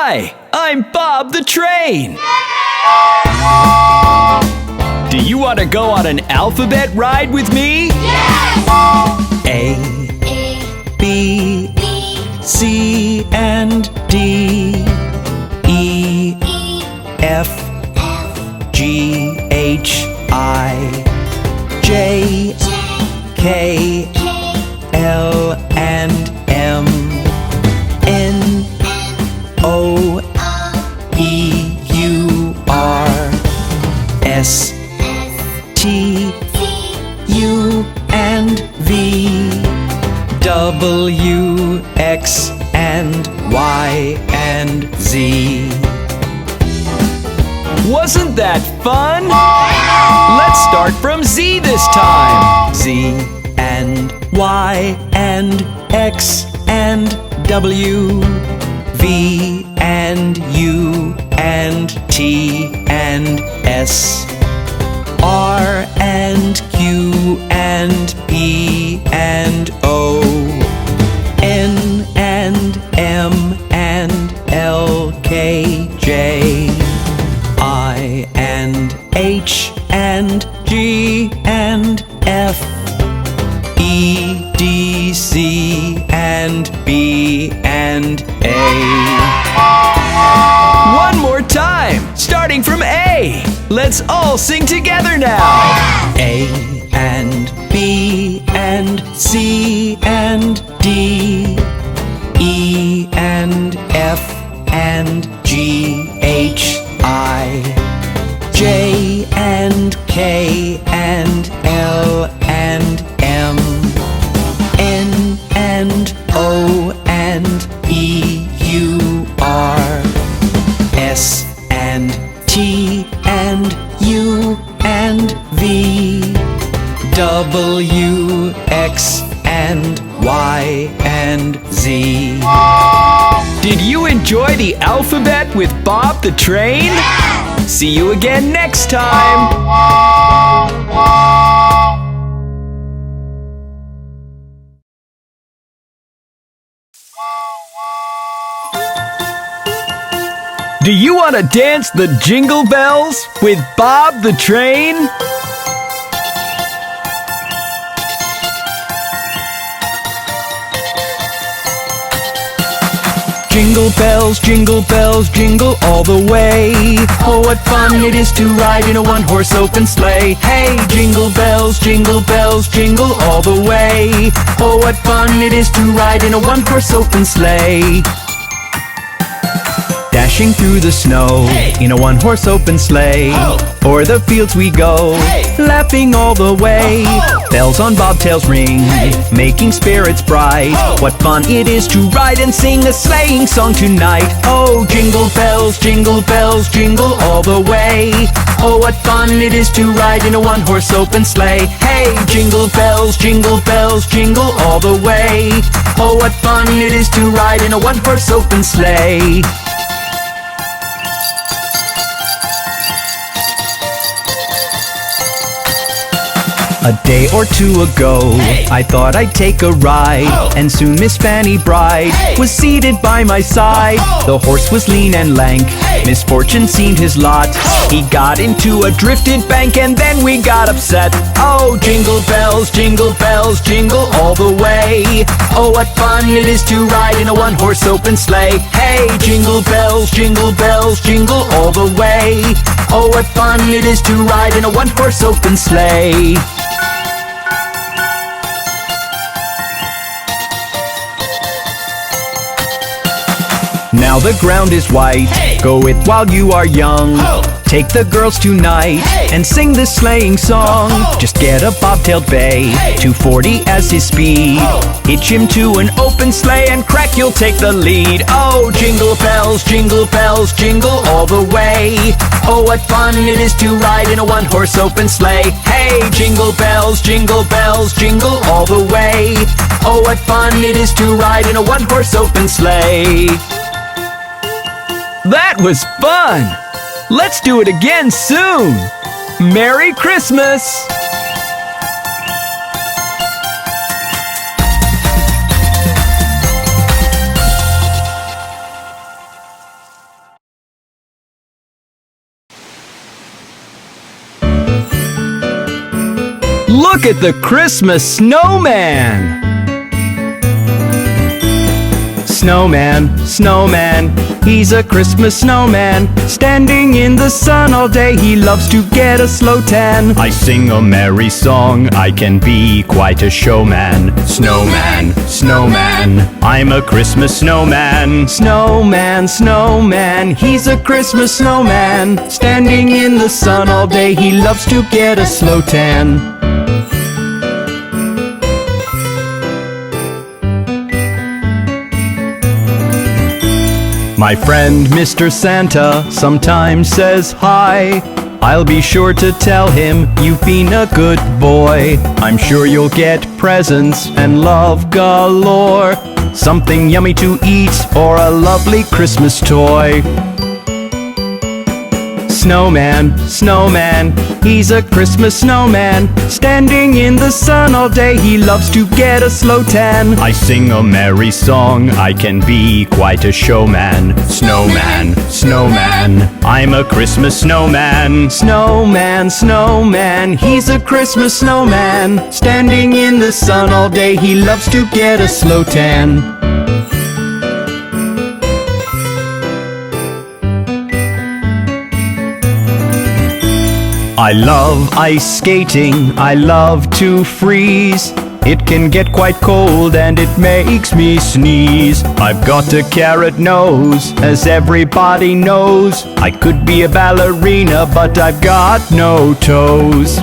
Hi, I'm Bob the Train. Do you want to go on an alphabet ride with me? Yes! A, B, C, and D. E, F, G, H, I, J, K, L, and M. N, O, P, U, R, S, T, U, and V. W, X, and Y, and Z. Wasn't that fun? Let's start from Z this time. Z and Y and X and W. V and U and T and S. R and Q and P and O. N and M and L, K, J. I and H and G and F. E, D, C, and B, and A. One more time, starting from A. Let's all sing together now. A and B and C and D. E and F and G, H, I. J and K and L and M. N and O and P, U, R. S and T and U and V. W, X, and Y, and Z. Did you enjoy the alphabet with Bob the Train? Yes! See you again next time! Do you want to dance the Jingle Bells with Bob the Train? Jingle bells, jingle all the way. Oh, what fun it is to ride in a one-horse open sleigh. Hey, jingle bells, jingle all the way. Oh, what fun it is to ride in a one-horse open sleigh. Dashing through the snow, hey, in a one-horse open sleigh. Oh. O'er the fields we go, hey, laughing all the way. Oh. Bells on bobtails ring, hey, making spirits bright. Oh. What fun it is to ride and sing a sleighing song tonight. Oh, jingle bells, jingle all the way. Oh, what fun it is to ride in a one-horse open sleigh. Hey, jingle bells, jingle all the way. Oh, what fun it is to ride in a one-horse open sleigh. A day or two ago, hey, I thought I'd take a ride. Oh. And soon Miss Fanny Bride, hey, was seated by my side. Oh. The horse was lean and lank, hey, misfortune seemed his lot. Oh. He got into a drifted bank and then we got upset. Oh, jingle bells, jingle all the way. Oh, what fun it is to ride in a one-horse open sleigh. Hey, jingle bells, jingle all the way. Oh, what fun it is to ride in a one-horse open sleigh. Now the ground is white, hey, go it while you are young. Oh. Take the girls tonight, hey, and sing this sleighing song. Oh. Just get a bobtailed bay, hey, 240 as his speed. Oh. Hitch him to an open sleigh and crack, you'll take the lead. Oh, jingle bells, jingle all the way. Oh, what fun it is to ride in a one-horse open sleigh. Hey, jingle bells, jingle all the way. Oh, what fun it is to ride in a one-horse open sleigh. That was fun! Let's do it again soon! Merry Christmas! at the Christmas snowman! Snowman, snowman, he's a Christmas snowman. Standing in the sun all day, he loves to get a slow tan. I sing a merry song, I can be quite a showman. Snowman, snowman, I'm a Christmas snowman. Snowman, snowman, he's a Christmas snowman. Standing in the sun all day, he loves to get a slow tan. My friend Mr. Santa sometimes says hi. I'll be sure to tell him you've been a good boy. I'm sure you'll get presents and love galore. Something yummy to eat or a lovely Christmas toy. Snowman, snowman, he's a Christmas snowman. Standing in the sun all day, he loves to get a slow tan. I sing a merry song, I can be quite a showman. Snowman, snowman, I'm a Christmas snowman. Snowman, snowman, he's a Christmas snowman. Standing in the sun all day, he loves to get a slow tan. I love ice skating, I love to freeze. It can get quite cold and it makes me sneeze. I've got a carrot nose, as everybody knows. I could be a ballerina, but I've got no toes.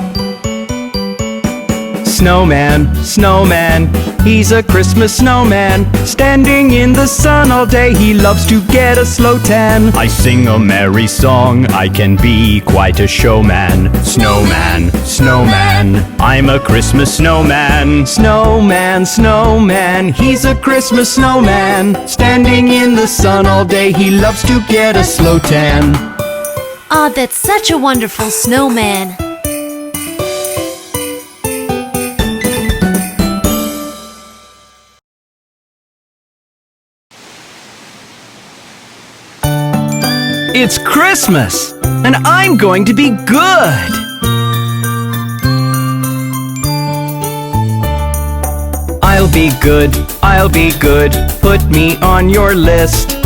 Snowman, snowman, he's a Christmas snowman. Standing in the sun all day, he loves to get a slow tan. I sing a merry song, I can be quite a showman. Snowman, snowman, I'm a Christmas snowman. Snowman, snowman, he's a Christmas snowman. Standing in the sun all day, he loves to get a slow tan. Aw, that's such a wonderful snowman. It's Christmas, and I'm going to be good! I'll be good, I'll be good, put me on your list.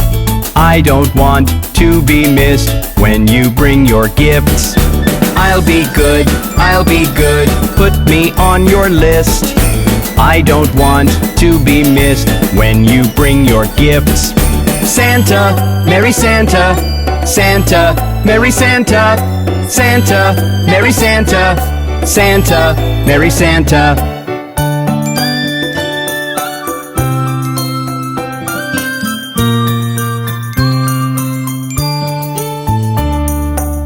I don't want to be missed when you bring your gifts. I'll be good, put me on your list. I don't want to be missed when you bring your gifts. Santa, Merry Santa, Santa, Merry Santa, Santa, Merry Santa, Santa, Merry Santa.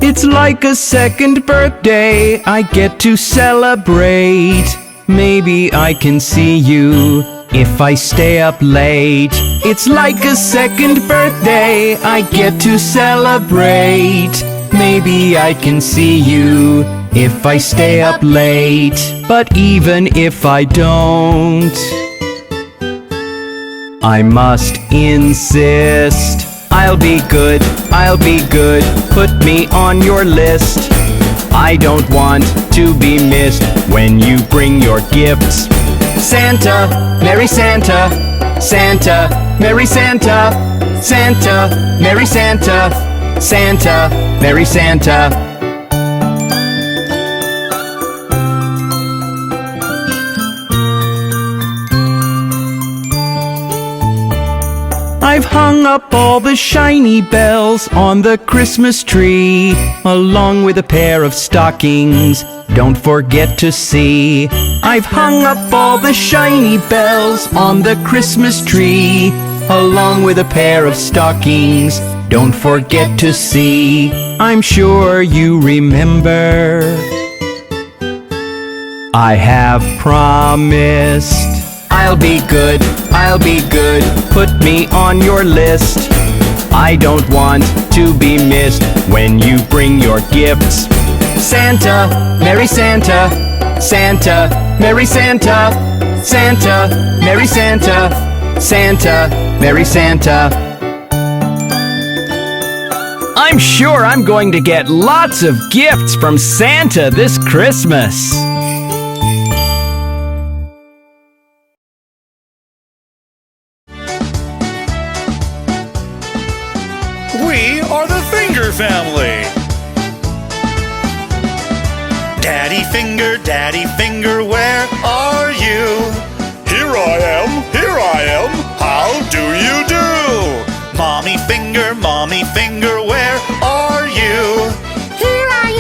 It's like a second birthday I get to celebrate. Maybe I can see you if I stay up late. It's like a second birthday I get to celebrate. Maybe I can see you if I stay up late. But even if I don't, I must insist. I'll be good, put me on your list. I don't want to be missed when you bring your gifts. Santa, Merry Santa, Santa, Merry Santa, Santa, Merry Santa, Santa, Merry Santa. I've hung up all the shiny bells on the Christmas tree, along with a pair of stockings, don't forget to see. I've hung up all the shiny bells on the Christmas tree, along with a pair of stockings, don't forget to see. I'm sure you remember, I have promised. I'll be good, put me on your list. I don't want to be missed when you bring your gifts. Santa, Merry Santa, Santa, Merry Santa, Santa, Merry Santa, Santa, Merry Santa. I'm sure I'm going to get lots of gifts from Santa this Christmas. Finger family. Daddy Finger, where are you? Here I am, how do you do? Mommy Finger, where are you? Here I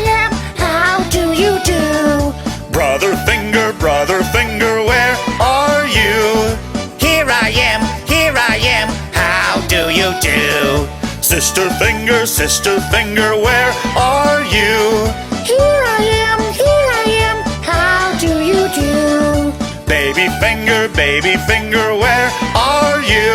am, how do you do? Brother Finger, where are you? Here I am, how do you do? Sister Finger, where are you? Here I am, how do you do? Baby Finger, where are you?